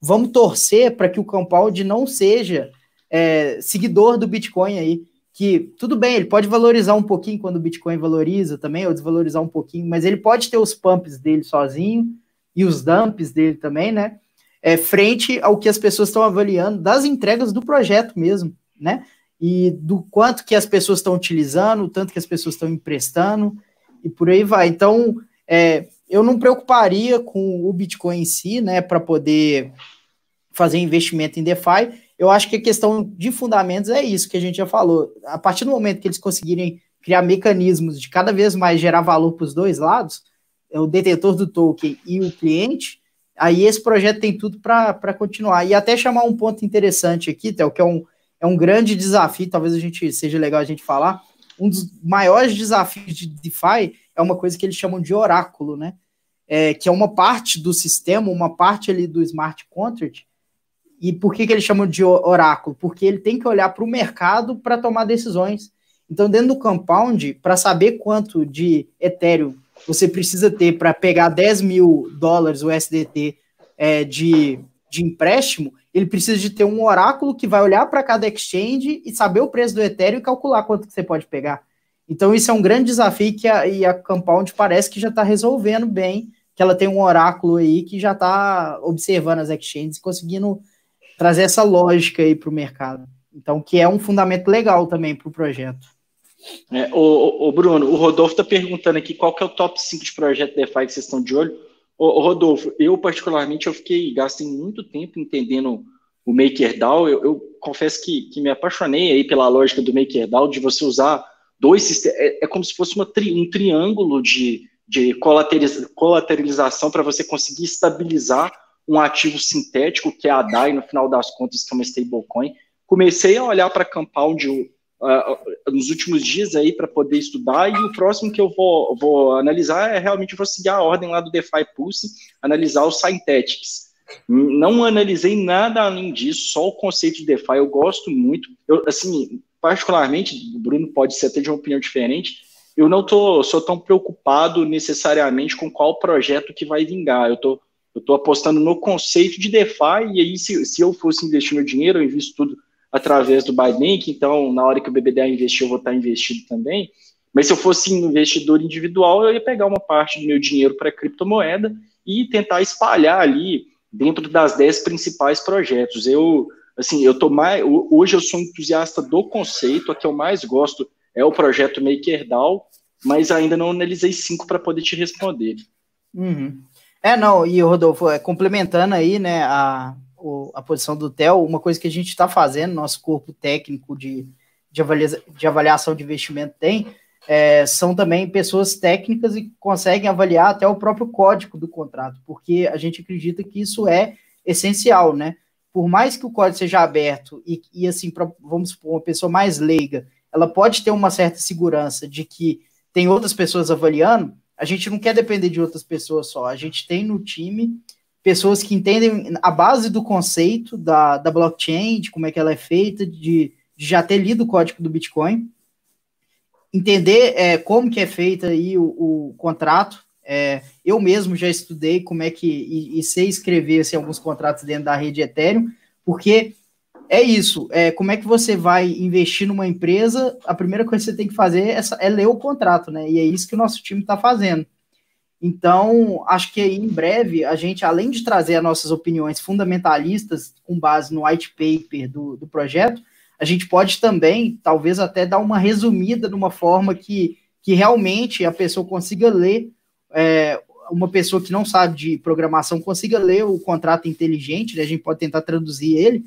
vamos torcer para que o Compound não seja seguidor do Bitcoin aí, que tudo bem, ele pode valorizar um pouquinho quando o Bitcoin valoriza também, ou desvalorizar um pouquinho, mas ele pode ter os pumps dele sozinho e os dumps dele também, né? Frente ao que as pessoas estão avaliando das entregas do projeto mesmo, né? E do quanto que as pessoas estão utilizando, o tanto que as pessoas estão emprestando, e por aí vai. Então, eu não preocuparia com o Bitcoin em si, né, para poder fazer investimento em DeFi. Eu acho que a questão de fundamentos é isso que a gente já falou. A partir do momento que eles conseguirem criar mecanismos de cada vez mais gerar valor para os dois lados, o detentor do token e o cliente, aí esse projeto tem tudo para continuar. E até chamar um ponto interessante aqui, Theo, que é um grande desafio, talvez seja legal a gente falar, um dos maiores desafios de DeFi é uma coisa que eles chamam de oráculo, né? Que é uma parte do sistema, uma parte ali do smart contract. E por que eles chamam de oráculo? Porque ele tem que olhar para o mercado para tomar decisões. Então, dentro do Compound, para saber quanto de Ethereum você precisa ter para pegar $10.000 USDT de empréstimo, ele precisa de ter um oráculo que vai olhar para cada exchange e saber o preço do Ethereum e calcular quanto que você pode pegar. Então, isso é um grande desafio que a Compound parece que já está resolvendo bem, que ela tem um oráculo aí que já está observando as exchanges e conseguindo trazer essa lógica aí para o mercado. Então, que é um fundamento legal também para o projeto. O Bruno, o Rodolfo está perguntando aqui qual que é o top 5 de projeto DeFi que vocês estão de olho. Rodolfo, eu particularmente gastei muito tempo entendendo o MakerDAO. Eu confesso que me apaixonei aí pela lógica do MakerDAO, de você usar dois sistemas. É como se fosse um triângulo de colateralização para você conseguir estabilizar um ativo sintético, que é a DAI, no final das contas, que é uma stablecoin. Comecei a olhar para Compound nos últimos dias aí para poder estudar, e o próximo que eu vou analisar realmente vou seguir a ordem lá do DeFi Pulse, analisar os Synthetics. Não analisei nada além disso, só o conceito de DeFi eu gosto muito. Assim, particularmente, o Bruno pode ser até de uma opinião diferente, eu não sou tão preocupado necessariamente com qual projeto que vai vingar. Eu tô apostando no conceito de DeFi, e aí se eu fosse investir meu dinheiro, eu invisto tudo através do Bybit, então na hora que o BBDA investir, eu vou estar investido também. Mas se eu fosse investidor individual, eu ia pegar uma parte do meu dinheiro para criptomoeda e tentar espalhar ali dentro das 10 principais projetos. Hoje eu sou entusiasta do conceito, a que eu mais gosto é o projeto MakerDAO, mas ainda não analisei 5 para poder te responder. Uhum. E Rodolfo, complementando aí, né, a posição do Theo, uma coisa que a gente está fazendo, nosso corpo técnico de avaliação de investimento são também pessoas técnicas e conseguem avaliar até o próprio código do contrato, porque a gente acredita que isso é essencial, né? Por mais que o código seja aberto e assim, vamos supor, uma pessoa mais leiga, ela pode ter uma certa segurança de que tem outras pessoas avaliando. A gente não quer depender de outras pessoas só, a gente tem no time pessoas que entendem a base do conceito da blockchain, de como é que ela é feita, de já ter lido o código do Bitcoin, entender como que é feito aí o contrato. Eu mesmo já estudei como é que, e sei escrever assim, alguns contratos dentro da rede Ethereum, porque é isso, como é que você vai investir numa empresa, a primeira coisa que você tem que fazer é ler o contrato, né? E é isso que o nosso time está fazendo. Então, acho que aí, em breve, a gente, além de trazer as nossas opiniões fundamentalistas com base no white paper do projeto, a gente pode também, talvez até dar uma resumida de uma forma que realmente a pessoa consiga ler, uma pessoa que não sabe de programação consiga ler o contrato inteligente, né? A gente pode tentar traduzir ele,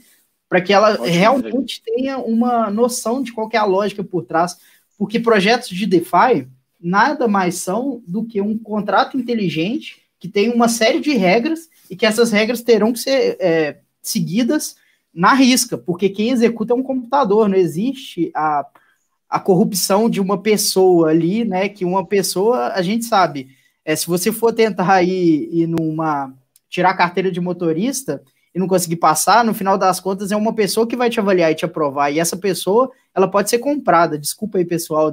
para que ela realmente tenha uma noção de qual que é a lógica por trás, porque projetos de DeFi nada mais são do que um contrato inteligente que tem uma série de regras e que essas regras terão que ser seguidas na risca, porque quem executa é um computador, não existe a corrupção de uma pessoa ali, né, que uma pessoa, a gente sabe, se você for tentar tirar a carteira de motorista e não conseguir passar, no final das contas é uma pessoa que vai te avaliar e te aprovar, e essa pessoa, ela pode ser comprada. Desculpa aí, pessoal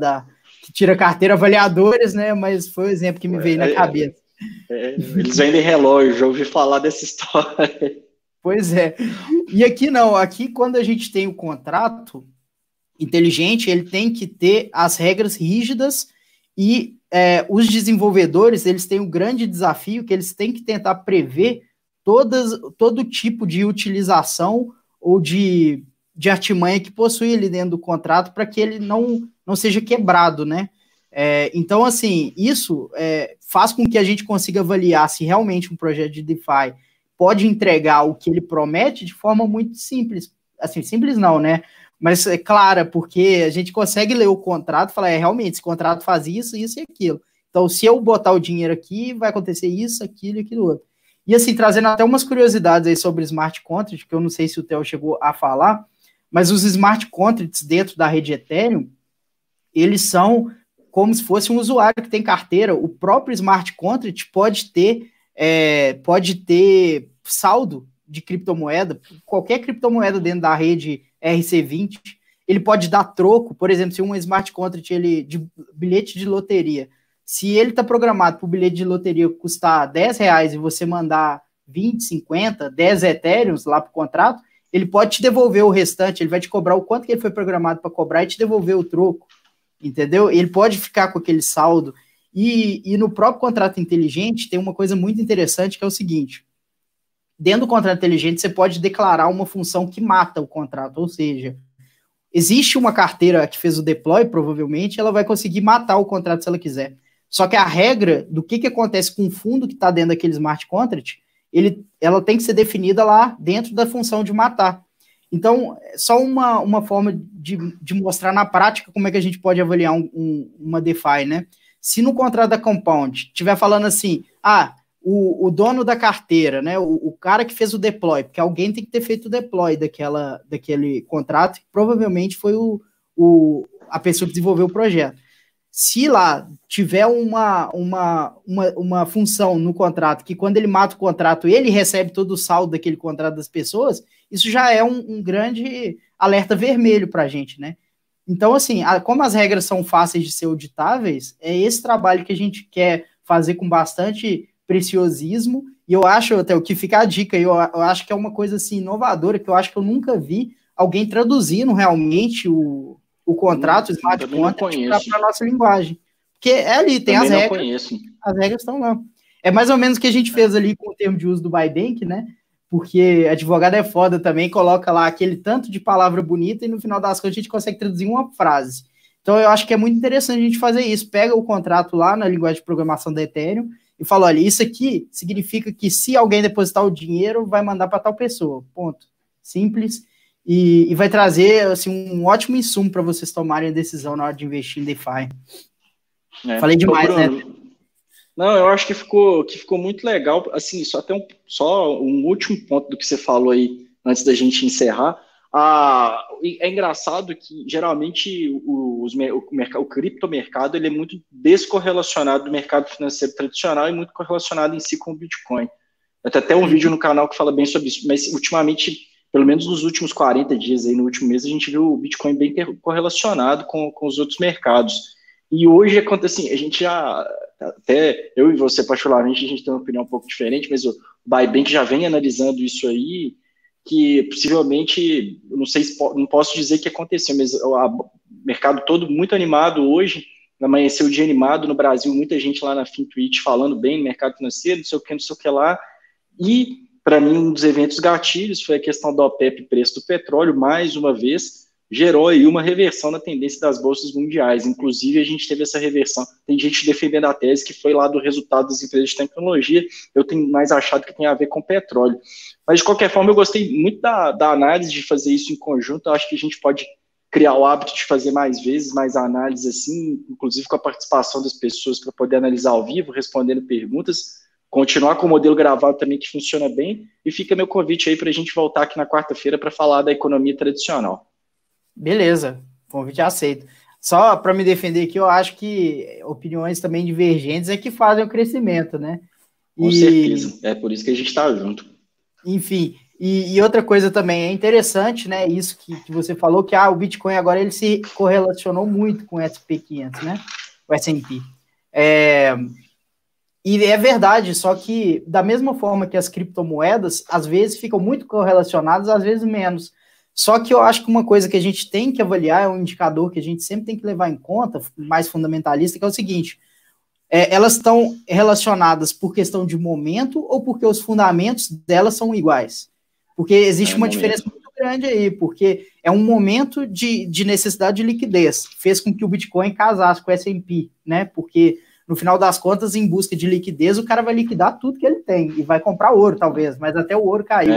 que tira carteira, avaliadores, né, mas foi o exemplo que me veio na cabeça. Eles vendem relógio, já ouvi falar dessa história. Pois é. E aqui não, aqui quando a gente tem o contrato inteligente, ele tem que ter as regras rígidas e os desenvolvedores, eles têm um grande desafio que eles têm que tentar prever todo tipo de utilização ou de artimanha que possui ali dentro do contrato para que ele não seja quebrado, né? Então, assim, isso faz com que a gente consiga avaliar se realmente um projeto de DeFi pode entregar o que ele promete de forma muito simples. Assim, simples não, né? Mas é clara, porque a gente consegue ler o contrato e falar, realmente, esse contrato faz isso, isso e aquilo. Então, se eu botar o dinheiro aqui, vai acontecer isso, aquilo e aquilo outro. E assim, trazendo até umas curiosidades aí sobre smart contracts, que eu não sei se o Theo chegou a falar, mas os smart contracts dentro da rede Ethereum, eles são como se fosse um usuário que tem carteira. O próprio smart contract pode ter saldo de criptomoeda, qualquer criptomoeda dentro da rede RC20, ele pode dar troco, por exemplo, se um smart contract de bilhete de loteria, se ele está programado para o bilhete de loteria custar R$10 e você mandar 20, 50, 10 Ethereums lá para o contrato, ele pode te devolver o restante, ele vai te cobrar o quanto que ele foi programado para cobrar e te devolver o troco, entendeu? Ele pode ficar com aquele saldo. E no próprio contrato inteligente tem uma coisa muito interessante, que é o seguinte: dentro do contrato inteligente você pode declarar uma função que mata o contrato, ou seja, existe uma carteira que fez o deploy, provavelmente, ela vai conseguir matar o contrato se ela quiser. Só que a regra do que acontece com o fundo que está dentro daquele smart contract, ela tem que ser definida lá dentro da função de matar. Então, só uma forma de mostrar na prática como é que a gente pode avaliar uma DeFi, né? Se no contrato da Compound estiver falando assim, o dono da carteira, né, o cara que fez o deploy, porque alguém tem que ter feito o deploy daquele contrato, que provavelmente foi a pessoa que desenvolveu o projeto. Se lá tiver uma função no contrato, que quando ele mata o contrato, ele recebe todo o saldo daquele contrato das pessoas, isso já é um grande alerta vermelho para a gente, né? Então, assim, como as regras são fáceis de ser auditáveis, é esse trabalho que a gente quer fazer com bastante preciosismo, e eu acho, até o que fica a dica, eu acho que é uma coisa assim, inovadora, que eu acho que eu nunca vi alguém traduzindo realmente o contrato, o smart contract, para a nossa linguagem. Porque ali, tem as regras, as regras estão lá. É mais ou menos o que a gente fez ali com o termo de uso do Buybank, né? Porque advogado é foda também, coloca lá aquele tanto de palavra bonita e no final das contas a gente consegue traduzir uma frase. Então eu acho que é muito interessante a gente fazer isso. Pega o contrato lá na linguagem de programação da Ethereum e fala, olha, isso aqui significa que se alguém depositar o dinheiro, vai mandar para tal pessoa. Ponto. Simples. E vai trazer assim, um ótimo insumo para vocês tomarem a decisão na hora de investir em DeFi. Falei demais, Bruno, né? Não, eu acho que ficou muito legal. Assim, só um último ponto do que você falou aí, antes da gente encerrar. É engraçado que, geralmente, o criptomercado ele é muito descorrelacionado do mercado financeiro tradicional e muito correlacionado em si com o Bitcoin. Eu tenho até um vídeo no canal que fala bem sobre isso, mas, ultimamente, pelo menos nos últimos 40 dias, aí, no último mês, a gente viu o Bitcoin bem correlacionado com os outros mercados. E hoje, assim, a gente já... Até eu e você, particularmente, a gente tem uma opinião um pouco diferente, mas o Buybank já vem analisando isso aí, que possivelmente, não sei, não posso dizer que aconteceu, mas o mercado todo muito animado hoje, amanheceu o dia animado no Brasil, muita gente lá na FinTwitch falando bem no mercado financeiro, não sei o que lá. E, para mim, um dos eventos gatilhos foi a questão da OPEP e preço do petróleo, mais uma vez, gerou aí uma reversão na tendência das bolsas mundiais. Inclusive, a gente teve essa reversão. Tem gente defendendo a tese que foi lá do resultado das empresas de tecnologia. Eu tenho mais achado que tem a ver com petróleo. Mas, de qualquer forma, eu gostei muito da análise de fazer isso em conjunto. Eu acho que a gente pode criar o hábito de fazer mais vezes, mais análise assim, inclusive com a participação das pessoas para poder analisar ao vivo, respondendo perguntas. Continuar com o modelo gravado também, que funciona bem. E fica meu convite aí para a gente voltar aqui na quarta-feira para falar da economia tradicional. Beleza, convite aceito. Só para me defender aqui, eu acho que opiniões também divergentes é que fazem o crescimento, né? Com certeza, é por isso que a gente está junto. Enfim, e outra coisa também, é interessante, né, isso que você falou, que o Bitcoin agora ele se correlacionou muito com o SP500, né, o S&P. E é verdade, só que da mesma forma que as criptomoedas, às vezes ficam muito correlacionadas, às vezes menos. Só que eu acho que uma coisa que a gente tem que avaliar, é um indicador que a gente sempre tem que levar em conta, mais fundamentalista, que é o seguinte: elas estão relacionadas por questão de momento ou porque os fundamentos delas são iguais? Porque existe uma diferença muito grande aí, porque é um momento de necessidade de liquidez, fez com que o Bitcoin casasse com o S&P, né? Porque no final das contas, em busca de liquidez, o cara vai liquidar tudo que ele tem e vai comprar ouro, talvez, mas até o ouro caiu.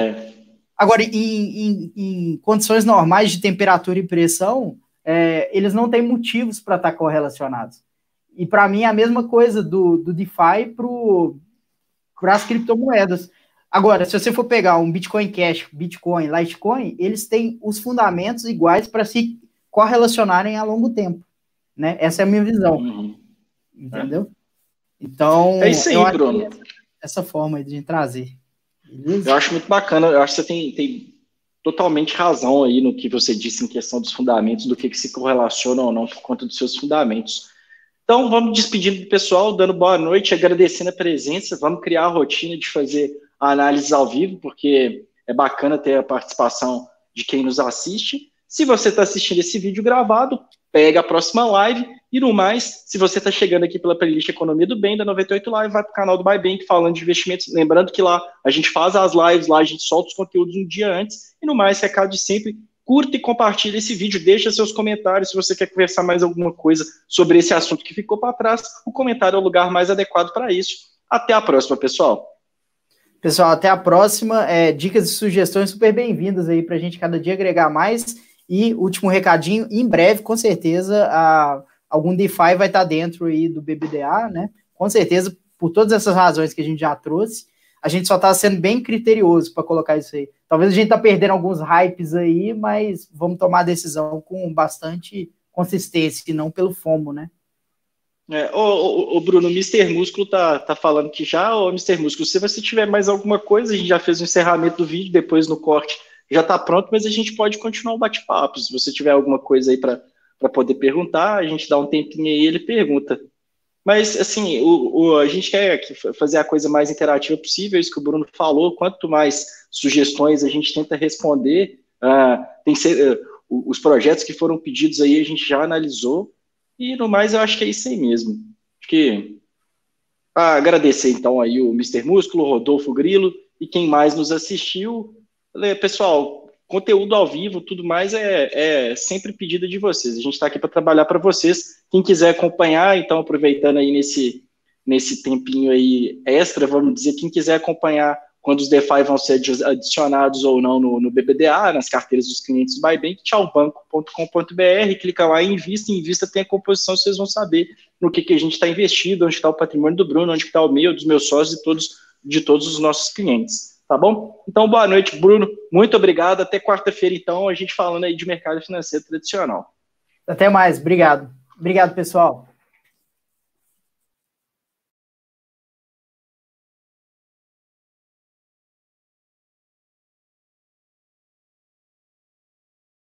Agora, em condições normais de temperatura e pressão, eles não têm motivos para estar correlacionados. E para mim é a mesma coisa do DeFi para as criptomoedas. Agora, se você for pegar um Bitcoin Cash, Bitcoin, Litecoin, eles têm os fundamentos iguais para se correlacionarem a longo tempo, né? Essa é a minha visão. Entendeu? Então, é isso aí, Bruno. Essa forma de trazer. Beleza? Eu acho muito bacana. Eu acho que você tem totalmente razão aí no que você disse em questão dos fundamentos, do que se correlaciona ou não por conta dos seus fundamentos. Então, vamos despedindo do pessoal, dando boa noite, agradecendo a presença. Vamos criar a rotina de fazer a análise ao vivo, porque é bacana ter a participação de quem nos assiste. Se você está assistindo esse vídeo gravado, pega a próxima live. E no mais, se você está chegando aqui pela playlist Economia do Bem, da 98 Live, vai para o canal do ByBank falando de investimentos. Lembrando que lá a gente faz as lives, lá a gente solta os conteúdos um dia antes. E no mais, recado de sempre, curta e compartilha esse vídeo, deixa seus comentários. Se você quer conversar mais alguma coisa sobre esse assunto que ficou para trás, o comentário é o lugar mais adequado para isso. Até a próxima, pessoal. Pessoal, até a próxima. Dicas e sugestões super bem-vindas aí para a gente cada dia agregar mais. E último recadinho, em breve, com certeza, algum DeFi vai estar dentro aí do BBDA, né? Com certeza, por todas essas razões que a gente já trouxe, a gente só está sendo bem criterioso para colocar isso aí. Talvez a gente está perdendo alguns hypes aí, mas vamos tomar a decisão com bastante consistência e não pelo FOMO, né? Bruno, o Mr. Músculo tá falando que já, Mr. Músculo, se você tiver mais alguma coisa, a gente já fez o encerramento do vídeo, depois no corte já está pronto, mas a gente pode continuar o bate-papo. Se você tiver alguma coisa aí para poder perguntar, a gente dá um tempinho aí e ele pergunta. Mas, assim, a gente quer fazer a coisa mais interativa possível, isso que o Bruno falou. Quanto mais sugestões a gente tenta responder, os projetos que foram pedidos aí a gente já analisou, e no mais eu acho que é isso aí mesmo. Acho que agradecer então aí o Mr. Músculo, o Rodolfo Grilo e quem mais nos assistiu. Pessoal, conteúdo ao vivo, tudo mais é sempre pedido de vocês. A gente está aqui para trabalhar para vocês. Quem quiser acompanhar, então, aproveitando aí nesse tempinho aí extra, vamos dizer, quem quiser acompanhar quando os DeFi vão ser adicionados ou não no BBDA, nas carteiras dos clientes do ByBank, tchaubanco.com.br, clica lá em invista tem a composição, vocês vão saber no que a gente está investido, onde está o patrimônio do Bruno, onde está o meu, dos meus sócios e de todos os nossos clientes. Tá bom? Então, boa noite, Bruno. Muito obrigado. Até quarta-feira, então, a gente falando aí de mercado financeiro tradicional. Até mais. Obrigado. Obrigado, pessoal.